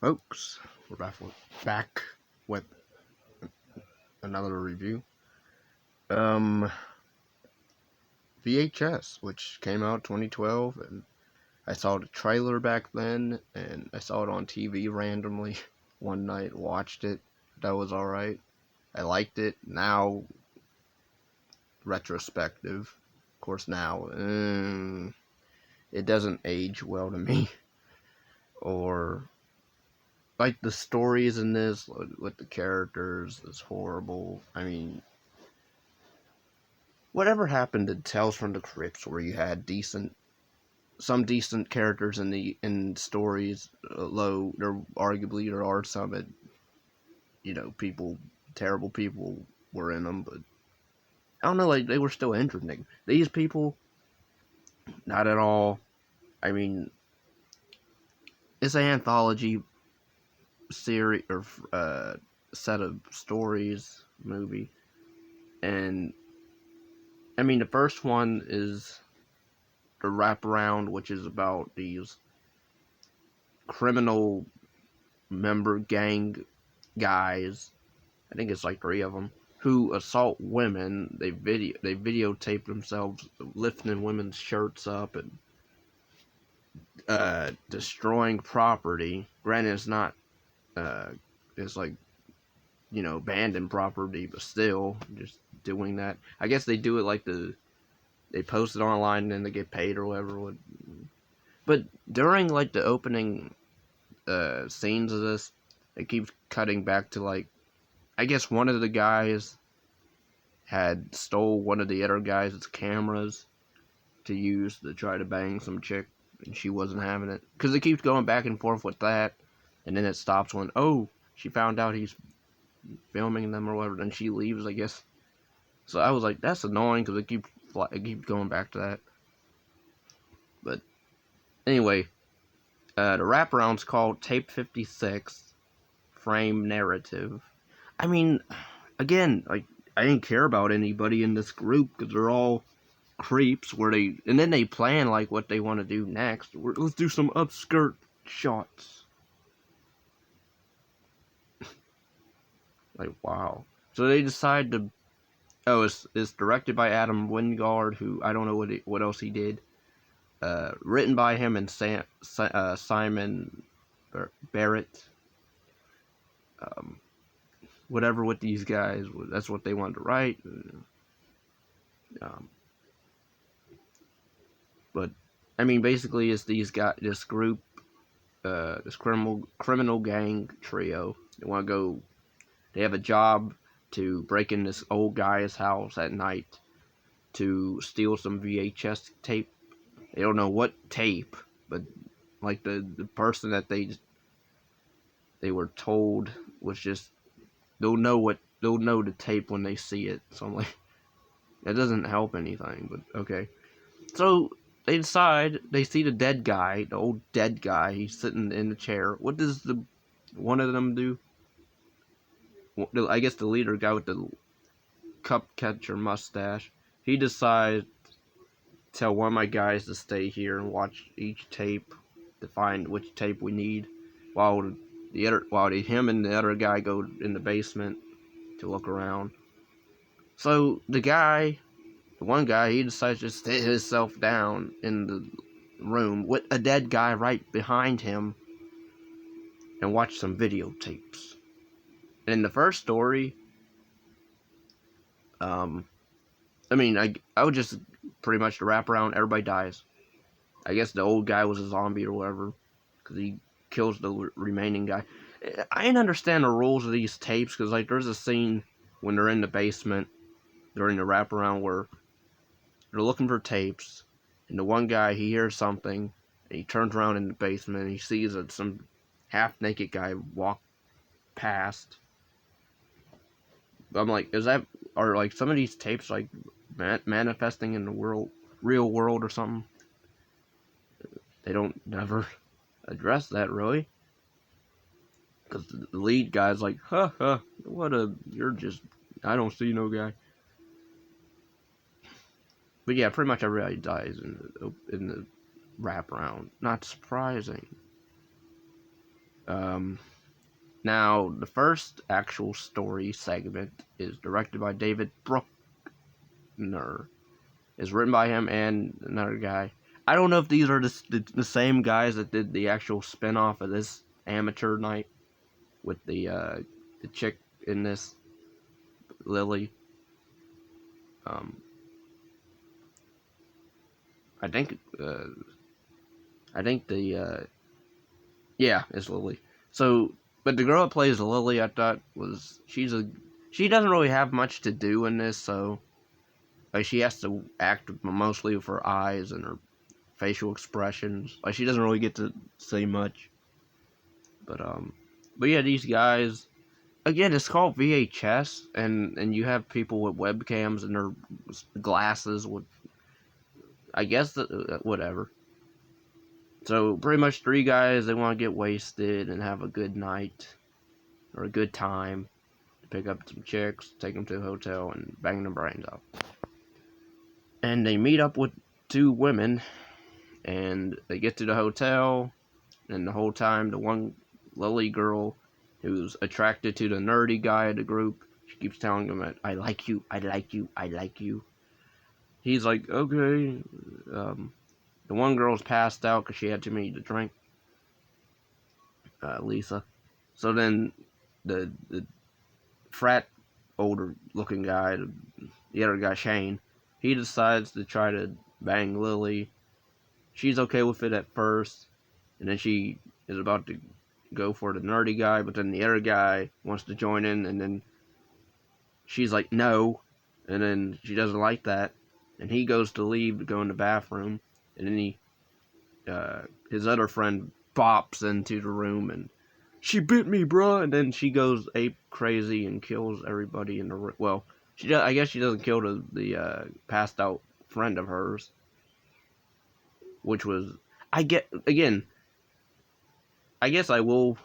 Folks, we're back with another review. VHS, which came out 2012, and I saw the trailer back then, and I saw it on TV randomly one night, watched it. That was alright. I liked it. Now, retrospective, of course, now, it doesn't age well to me. Or like the stories in this with the characters is horrible. I mean, whatever happened to Tales from the Crypts, where you had some decent characters in stories, though there are some that, terrible people were in them, but I don't know, like, they were still interesting. These people, not at all. I mean, it's an anthology series or set of stories movie, and I mean the first one is the wraparound, which is about these criminal member gang guys. I think it's like 3 of them who assault women. They videotape themselves lifting women's shirts up and destroying property. Granted, it's not it's like, abandoned property, but still just doing that. I guess they do it like they post it online and then they get paid or whatever. But during like the opening scenes of this, it keeps cutting back to, like, I guess one of the guys had stole one of the other guys' cameras to use to try to bang some chick, and she wasn't having it. Because it keeps going back and forth with that, and then it stops when, oh, she found out he's filming them or whatever, then she leaves, I guess. So I was like, that's annoying, because it keeps going back to that. But anyway, the wraparound's called Tape 56, Frame Narrative. I mean, again, like, I didn't care about anybody in this group, because they're all creeps, and then they plan, like, what they want to do next. Let's do some upskirt shots. Like, wow. So they decide to, it's directed by Adam Wingard, who, I don't know what else he did. Written by him and Simon Barrett. Whatever with these guys, that's what they wanted to write. But I mean, basically, it's this group, this criminal gang trio. They have a job to break in this old guy's house at night to steal some VHS tape. They don't know what tape, but like the person that they were told was just, they'll know the tape when they see it. So I'm like, that doesn't help anything, but okay. So they see the dead guy, the old dead guy. He's sitting in the chair. What does one of them do? I guess the leader guy with the cup catcher mustache. He decides to tell one of my guys to stay here and watch each tape to find which tape we need, while him and the other guy go in the basement to look around. So the one guy, he decides to sit himself down in the room with a dead guy right behind him and watch some videotapes. And in the first story, I would just pretty much the wraparound, everybody dies. I guess the old guy was a zombie or whatever, because he kills the remaining guy. I didn't understand the rules of these tapes, because, like, there's a scene when they're in the basement during the wraparound where they're looking for tapes, and the one guy, he hears something, and he turns around in the basement, and he sees some half-naked guy walk past. I'm like, are like some of these tapes like manifesting in the real world or something? They don't never address that, really. Because the lead guy's like, I don't see no guy. But yeah, pretty much everybody dies in the wraparound. Not surprising. Now, the first actual story segment is directed by David Bruckner. It's written by him and another guy. I don't know if these are the same guys that did the actual spin-off of this amateur night with the chick in this, Lily. I think yeah, it's Lily. So, but the girl that plays Lily, I thought she doesn't really have much to do in this, so like she has to act mostly with her eyes and her facial expressions. Like she doesn't really get to say much. But yeah, these guys, again, it's called VHS, and you have people with webcams and their glasses with, I guess, whatever. So pretty much three guys, they want to get wasted and have a good night or a good time, pick up some chicks, take them to a hotel, and bang their brains out. And they meet up with two women, and they get to the hotel, and the whole time the one Lily girl who's attracted to the nerdy guy of the group, she keeps telling him that, I like you, I like you, I like you. He's like, okay. The one girl's passed out because she had too many to drink, Lisa. So then the frat older looking guy, the other guy Shane, he decides to try to bang Lily. She's okay with it at first, and then she is about to go for the nerdy guy, but then the other guy wants to join in, and then she's like, no, and then she doesn't like that, and he goes to leave to go in the bathroom, and then his other friend bops into the room, and she bit me, bruh, and then she goes ape crazy and kills everybody in the room. Well, I guess she doesn't kill the passed out friend of hers, which was, I guess I will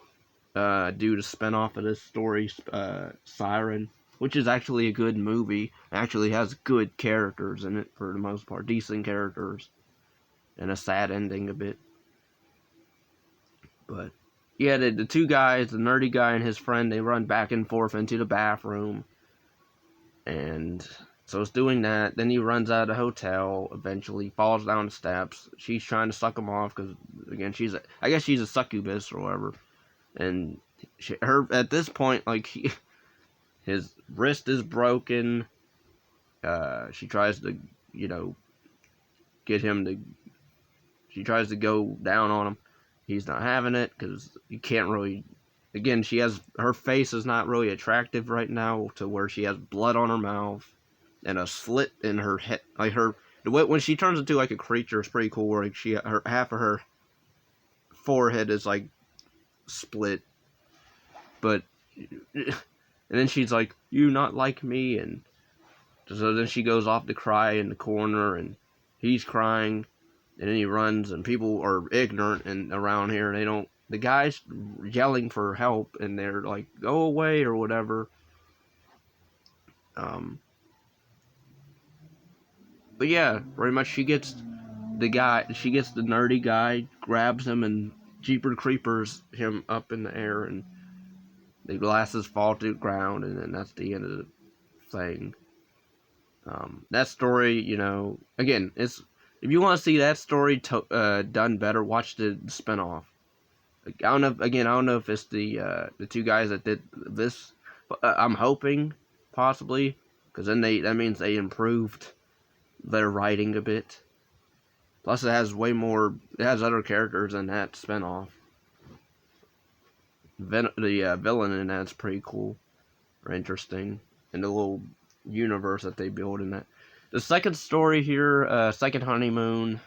do the spinoff of this story, Siren, which is actually a good movie. It actually has good characters in it for the most part, decent characters, and a sad ending a bit. But yeah, the two guys, the nerdy guy and his friend, they run back and forth into the bathroom, and so it's doing that. Then he runs out of the hotel, eventually falls down the steps. She's trying to suck him off because, again, I guess she's a succubus or whatever. And her at this point, like, his wrist is broken. She tries to, get him to. She tries to go down on him. He's not having it because you can't really. Again, her face is not really attractive right now, to where she has blood on her mouth and a slit in her head. Like when she turns into like a creature, it's pretty cool. Where like half of her forehead is like split, but and then she's like, "You not like me," and so then she goes off to cry in the corner, and he's crying, and then he runs, and people are ignorant and around here. The guy's yelling for help, and they're like, "Go away," or whatever. But yeah, pretty much she gets the nerdy guy, grabs him, and Jeeper Creepers him up in the air, and the glasses fall to the ground, and then that's the end of the thing. That story, again, if you want to see that story done better, watch the spinoff. I don't know if it's the two guys that did this, but I'm hoping possibly, because then that means they improved their writing a bit. Plus, it has other characters in that spinoff. The villain in that's pretty cool or interesting, and the little universe that they build in that. The second story here, Second Honeymoon,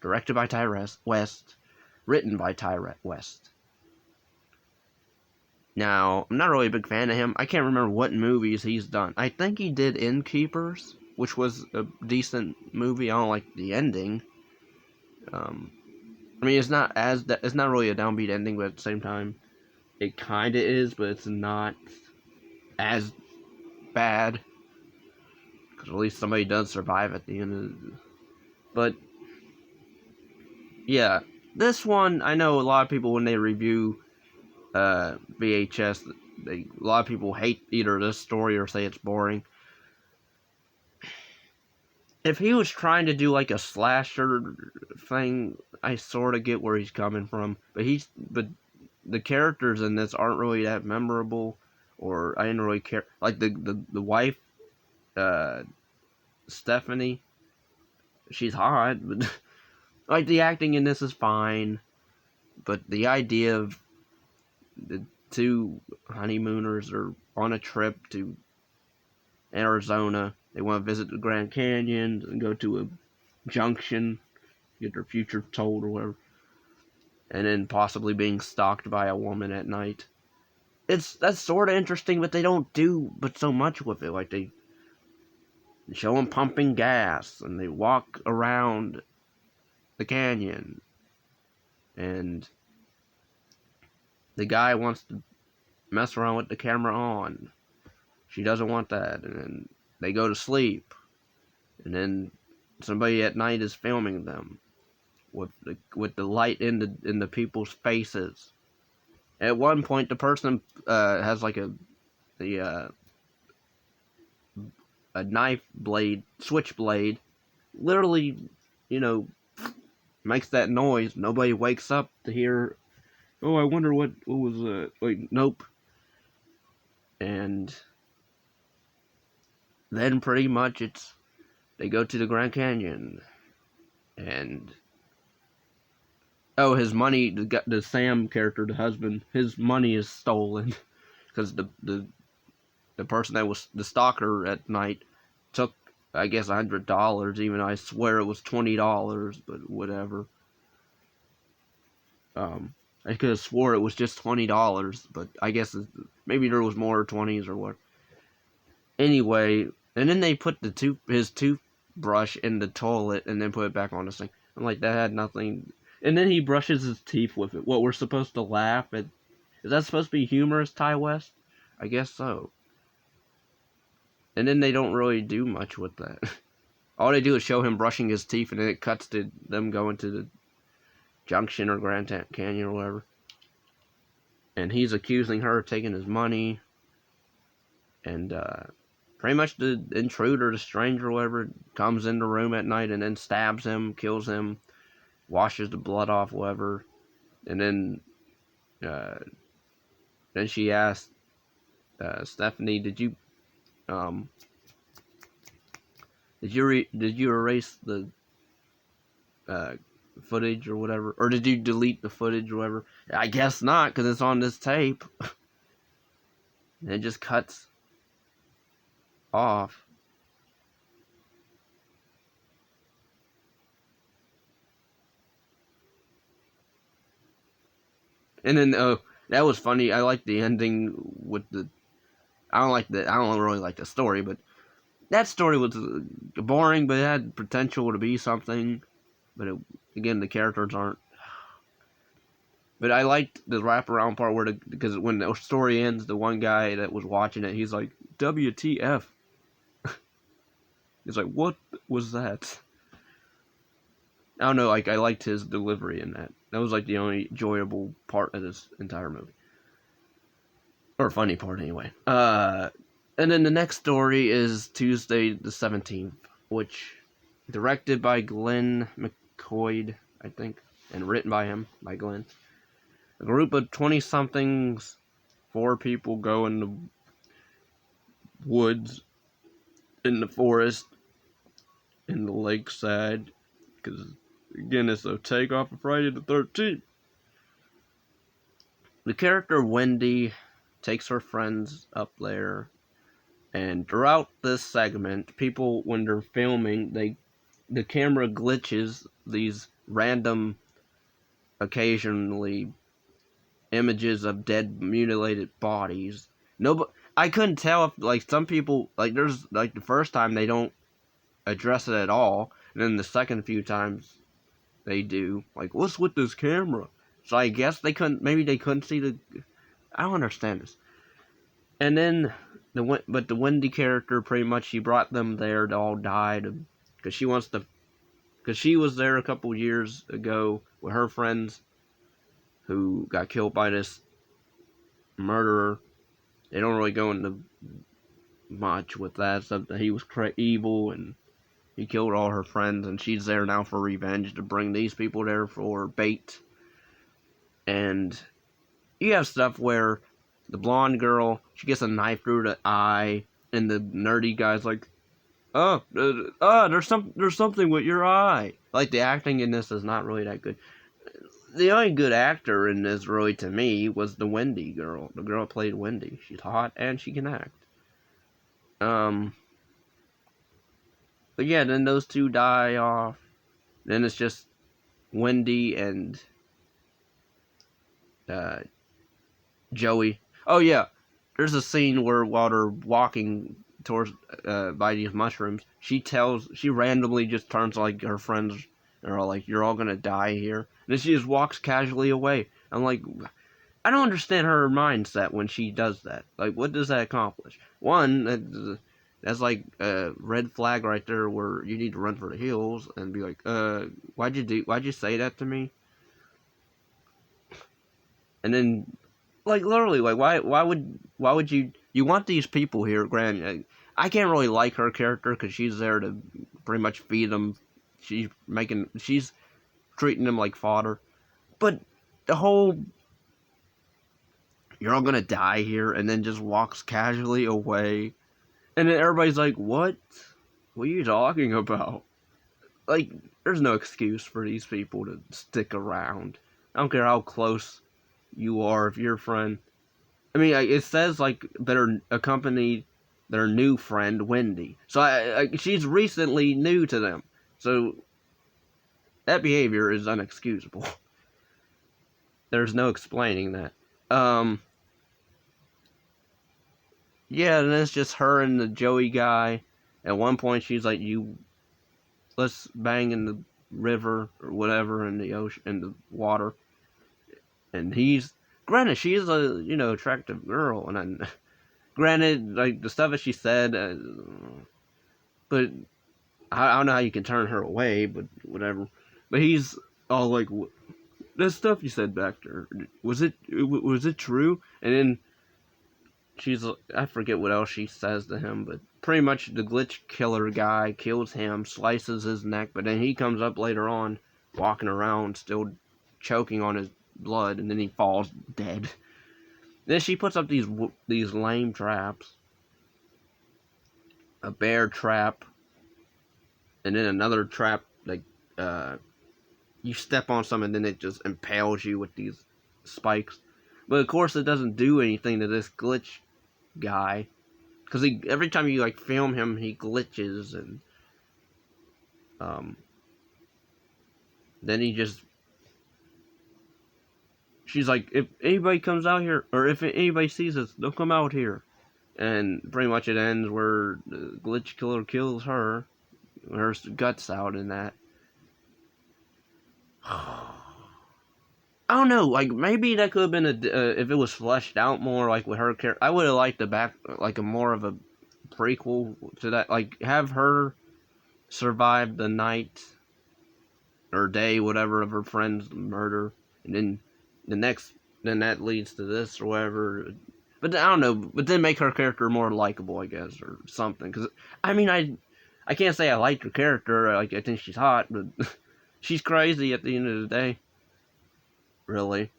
directed by Ty West, written by Ty West. Now, I'm not really a big fan of him. I can't remember what movies he's done. I think he did Innkeepers, which was a decent movie. I don't like the ending. It's not really a downbeat ending, but at the same time, it kind of is, but it's not as bad. Because at least somebody does survive at the end of it. But, yeah, this one, I know a lot of people, when they review VHS. A lot of people hate either this story or say it's boring. If he was trying to do like a slasher thing, I sort of get where he's coming from. But the characters in this aren't really that memorable, or I didn't really care. Like the wife, uh, Stephanie, she's hot, but like the acting in this is fine. But the idea of the two honeymooners are on a trip to Arizona. They want to visit the Grand Canyon and go to a junction, get their future told or whatever, and then possibly being stalked by a woman at night. That's sort of interesting, but they don't do but so much with it. Like they show them pumping gas, and they walk around the canyon, and the guy wants to mess around with the camera on. She doesn't want that, and then they go to sleep, and then somebody at night is filming them with the light in the people's faces. At one point, the person has like a knife blade, switchblade, literally, you know, makes that noise. Nobody wakes up to hear. Oh, I wonder what was that? Wait, nope. And then pretty much they go to the Grand Canyon, and oh, his money, the Sam character, the husband, his money is stolen because the person that was the stalker at night took, I guess, $100. Even I swear it was $20, but whatever. I could have swore it was just $20, but I guess maybe there was more 20s or what. Anyway, and then they put his toothbrush in the toilet and then put it back on the sink. I'm like, that had nothing. And then he brushes his teeth with it. What, we're supposed to laugh at? Is that supposed to be humorous, Ty West? I guess so. And then they don't really do much with that. All they do is show him brushing his teeth, and then it cuts to them going to the junction or Grand Canyon or whatever. And he's accusing her of taking his money. And pretty much the intruder, the stranger, or whatever, comes in the room at night and then stabs him, kills him, washes the blood off, whatever. And then she asked Stephanie, "Did you erase the footage or whatever, or did you delete the footage or whatever?" I guess not, because it's on this tape. And it just cuts off. And then that was funny. I like the ending with the. I don't really like the story, but that story was boring, but it had potential to be something. But again, the characters aren't. But I liked the wraparound part because when the story ends, the one guy that was watching it, he's like, "WTF?" He's like, "What was that?" I don't know. Like, I liked his delivery in that. That was like the only enjoyable part of this entire movie, or funny part anyway. And then the next story is Tuesday the 17th, which directed by Glenn McCoy, I think, and written by him, by Glenn. A group of 20-somethings, 4 people go in the woods, in the forest, in the lakeside, because, again, it's a takeoff of Friday the 13th. The character Wendy takes her friends up there, and throughout this segment, people, when they're filming, the camera glitches these random, occasionally, images of dead, mutilated bodies. I couldn't tell if, like, some people, like, there's, like, the first time they don't address it at all, and then the second few times they do. Like, what's with this camera? So I guess maybe they couldn't see I don't understand this. And then, but the Wendy character, pretty much, she brought them there to all die, because she was there a couple years ago with her friends who got killed by this murderer. They don't really go into much with that, except that he was evil and he killed all her friends, and she's there now for revenge to bring these people there for bait. And you have stuff where the blonde girl, she gets a knife through the eye, and the nerdy guy's like, there's something with your eye. Like, the acting in this is not really that good. The only good actor in this, really, to me, was the Wendy girl. The girl who played Wendy. She's hot and she can act. But yeah, then those two die off. Then it's just Wendy and Joey. Oh yeah, there's a scene where while they're walking towards by these mushrooms, she randomly just turns like her friends are all like, "You're all gonna die here," and then she just walks casually away. I'm like, I don't understand her mindset when she does that. Like, what does that accomplish? One, that's like a red flag right there, where you need to run for the hills and be like, why'd you say that to me? And then, like, literally, like, why would you want these people here? Granted, I can't really like her character because she's there to pretty much feed them. She's treating them like fodder. But the whole, "You're all gonna die here," and then just walks casually away, and then everybody's like, what are you talking about? Like, there's no excuse for these people to stick around. I don't care how close you are, if you're a friend. I mean, it says, like, they're accompanied their new friend, Wendy. So she's recently new to them. So that behavior is unexcusable. There's no explaining that. Yeah, and it's just her and the Joey guy. At one point, she's like, let's bang in the river or whatever, in the ocean, in the water. And granted, she is a, attractive girl, and granted, like, the stuff that she said, but I don't know how you can turn her away, but whatever. But he's all like, "That stuff you said back there, was it true?" And then I forget what else she says to him, but pretty much the glitch killer guy kills him, slices his neck, but then he comes up later on, walking around, still choking on his blood, and then he falls dead. Then she puts up these lame traps. A bear trap, and then another trap, like, you step on something, and then it just impales you with these spikes. But of course, it doesn't do anything to this glitch guy, because every time you, like, film him, he glitches, and then she's like, "If anybody comes out here, or if anybody sees us, they'll come out here." And pretty much it ends where the glitch killer kills her, her guts out in that. I don't know, like, maybe that could have been if it was fleshed out more, like, with her character. I would have liked like, a more of a prequel to that, like, have her survive the night or day, whatever, of her friend's murder, and then then that leads to this or whatever. But I don't know, but then make her character more likable, I guess, or something. Because, I mean, I can't say I like her character, like, I think she's hot, but she's crazy at the end of the day. Really.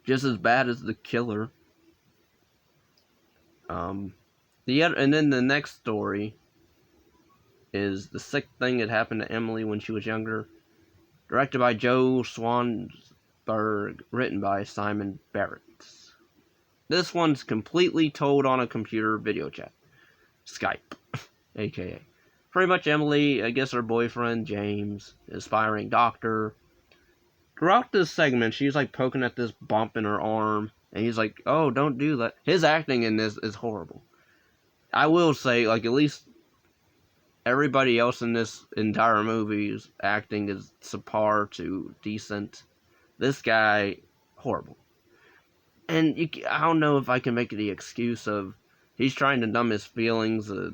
Just as bad as the killer. And then the next story is the sick thing that happened to Emily when she was younger. Directed by Joe Swansberg, written by Simon Barrett. This one's completely told on a computer video chat. Skype, aka. Pretty much Emily, I guess her boyfriend, James, aspiring doctor. Throughout this segment, she's like poking at this bump in her arm, and he's like, "Oh, don't do that." His acting in this is horrible. I will say, like, at least everybody else in this entire movie's acting is subpar to decent. This guy, horrible. And I don't know if I can make the excuse of he's trying to numb his feelings of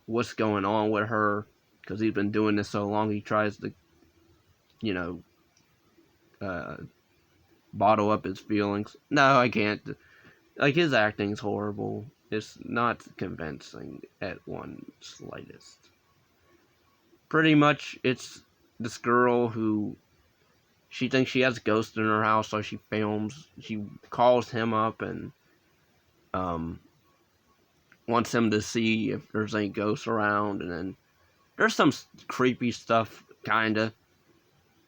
what's going on with her, because he's been doing this so long. He tries to, you know, bottle up his feelings. No, I can't. Like, his acting's horrible. It's not convincing at one slightest. Pretty much, it's this girl who she thinks she has ghosts in her house, so she films. She calls him up and um, wants him to see if there's any ghosts around, and then there's some creepy stuff, kinda,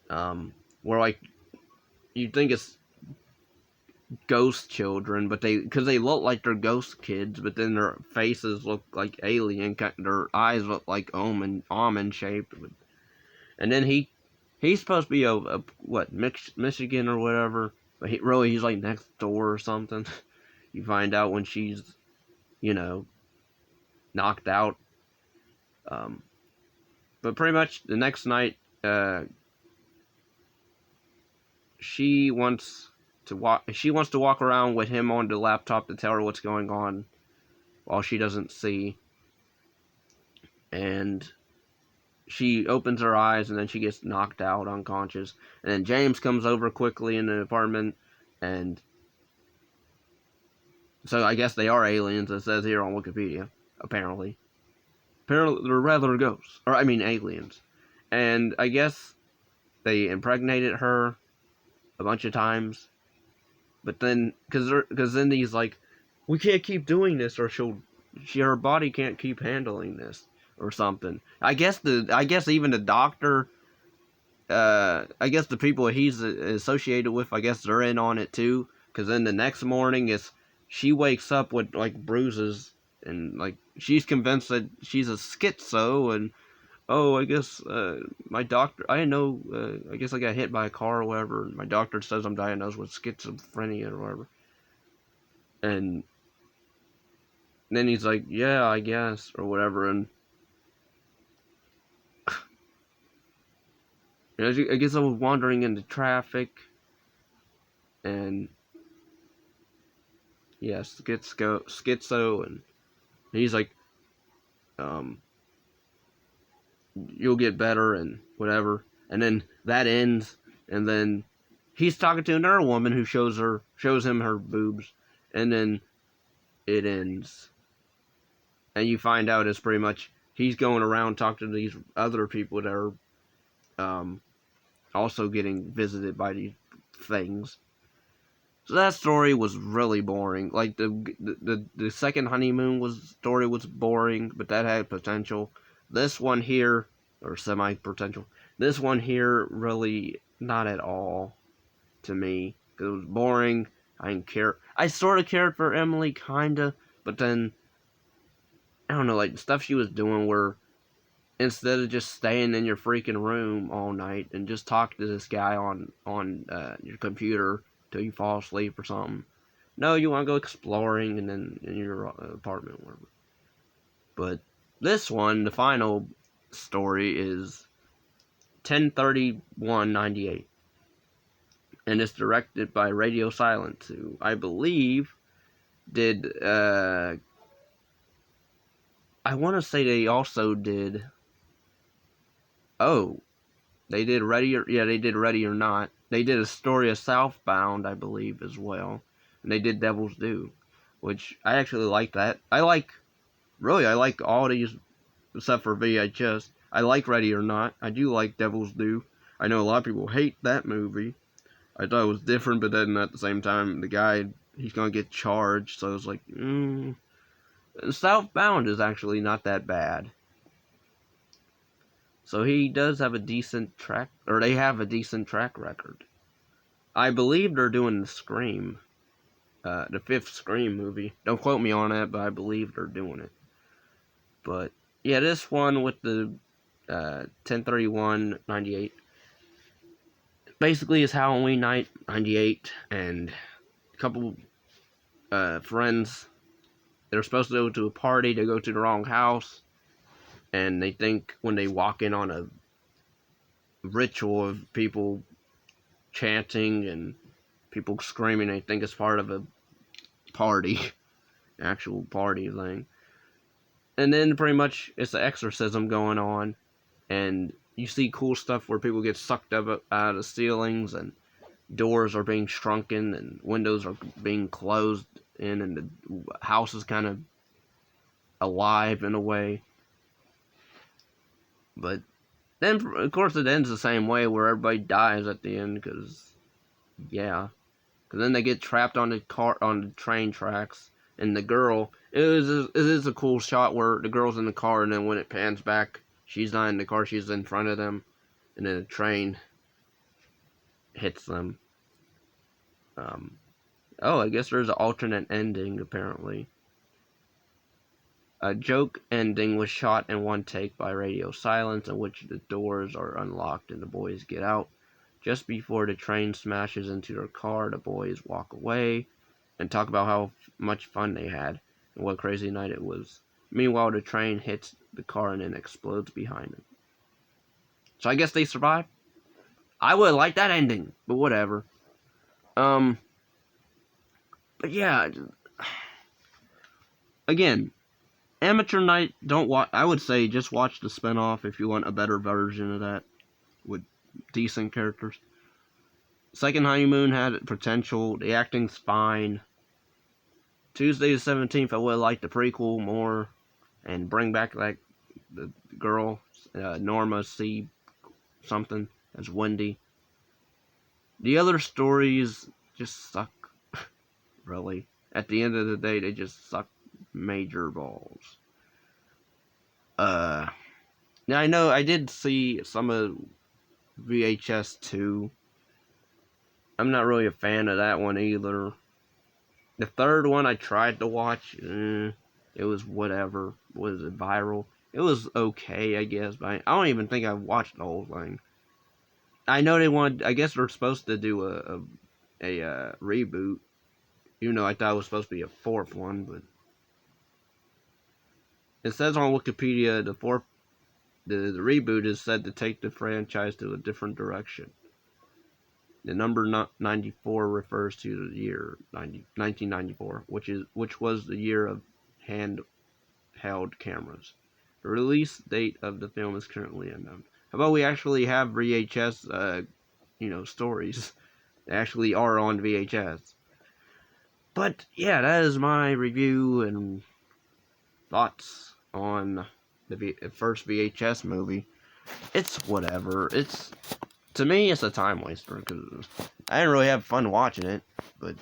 where like you think it's ghost children, but because they look like they're ghost kids, but then their faces look like alien, their eyes look like almond shaped, and then he's supposed to be a what, Michigan or whatever, but he's like next door or something. You find out when she's, you know, knocked out. But pretty much the next night, she wants to walk around with him on the laptop to tell her what's going on while she doesn't see. And she opens her eyes and then she gets knocked out unconscious. And then James comes over quickly in the apartment, and so I guess they are aliens, it says here on Wikipedia, apparently. Apparently they're rather ghosts, or I mean aliens. And I guess they impregnated her a bunch of times, but then because then he's like, we can't keep doing this, or her body can't keep handling this, or something. I guess even the doctor, I guess the people he's associated with, I guess they're in on it too. Because then the next morning she wakes up with like bruises, and like she's convinced that she's a schizo, and oh, I guess my doctor, I know, I guess I got hit by a car or whatever. My doctor says I'm diagnosed with schizophrenia or whatever. And then he's like, yeah, I guess, or whatever. And I guess I was wandering into traffic. And yes, schizo. And he's like, you'll get better and whatever. And then that ends, and then he's talking to another woman who shows him her boobs, and then it ends. And you find out it's pretty much he's going around talking to these other people that are also getting visited by these things. So that story was really boring. Like the second honeymoon story was boring, but that had potential. This one here, or semi-potential, this one here really not at all to me. It was boring. I didn't care. I sort of cared for Emily, kinda, but then, I don't know, like, the stuff she was doing where, instead of just staying in your freaking room all night and just talk to this guy on your computer till you fall asleep or something. No, you want to go exploring and then in your apartment or whatever. But this one, the final story, is 10/31/98, and it's directed by Radio Silence, who I believe did I want to say they also did, they did Ready or Not. They did A Story of Southbound, I believe, as well, and they did Devil's Due, which I actually like that. I like all these except for VHS. I like Ready or Not. I do like Devil's Due. I know a lot of people hate that movie. I thought it was different, but then at the same time, the guy, he's gonna get charged, so it's like, Southbound is actually not that bad. So he does have a decent track, or they have a decent track record. I believe they're doing the Scream, the 5th Scream movie. Don't quote me on that, but I believe they're doing it. But yeah, this one with the 10/31/98 basically is Halloween night, 98, and a couple friends, they're supposed to go to a party, they go to the wrong house, and they think when they walk in on a ritual of people chanting and people screaming, they think it's part of a party, actual party thing. And then pretty much it's an exorcism going on, and you see cool stuff where people get sucked up out of the ceilings, and doors are being shrunken and windows are being closed in, and the house is kind of alive in a way. But then, of course, it ends the same way, where everybody dies at the end, because, yeah. Because then they get trapped on the train tracks, and the girl, it is a cool shot where the girl's in the car, and then when it pans back, she's not in the car, she's in front of them, and then the train hits them. Oh, I guess there's an alternate ending, apparently. A joke ending was shot in one take by radio silence, in which the doors are unlocked and the boys get out. Just before the train smashes into their car, the boys walk away and talk about how much fun they had and what a crazy night it was. Meanwhile, the train hits the car and then explodes behind them. So I guess they survive? I would like that ending, but whatever. But yeah, again, Amateur Night, don't watch. I would say just watch the spinoff if you want a better version of that with decent characters. Second Honeymoon had potential. The acting's fine. Tuesday the 17th, I would have liked the prequel more and bring back like the girl, Norma C. something as Wendy. The other stories just suck, really. At the end of the day, they just suck major balls. Now I know I did see some of VHS 2. I'm not really a fan of that one either. The third one I tried to watch, it was whatever. Was it viral? It was okay, I guess, but I don't even think I watched the whole thing. I know they wanted, I guess they're supposed to do a reboot. Even though I thought it was supposed to be a fourth one, but it says on Wikipedia the reboot is said to take the franchise to a different direction. The number 94 refers to the year 1994, which was the year of handheld cameras. The release date of the film is currently unknown. How about we actually have VHS, stories that actually are on VHS? But yeah, that is my review and thoughts on the first VHS movie. It's whatever. To me, it's a time waster because I didn't really have fun watching it. But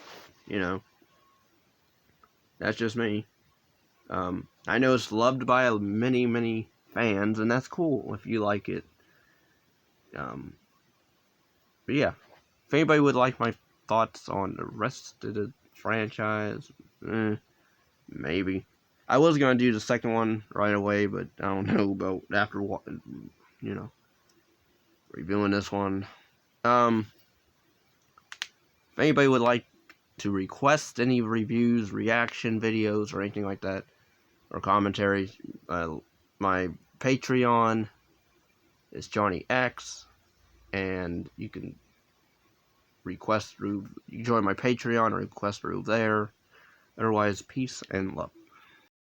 that's just me. I know it's loved by many, many fans, and that's cool if you like it. But yeah, if anybody would like my thoughts on the rest of the franchise, maybe. I was gonna do the second one right away, but I don't know about after reviewing this one. If anybody would like to request any reviews, reaction videos, or anything like that, or commentaries, my Patreon is Johnny X, and you can join my Patreon or request through there. Otherwise, peace and love.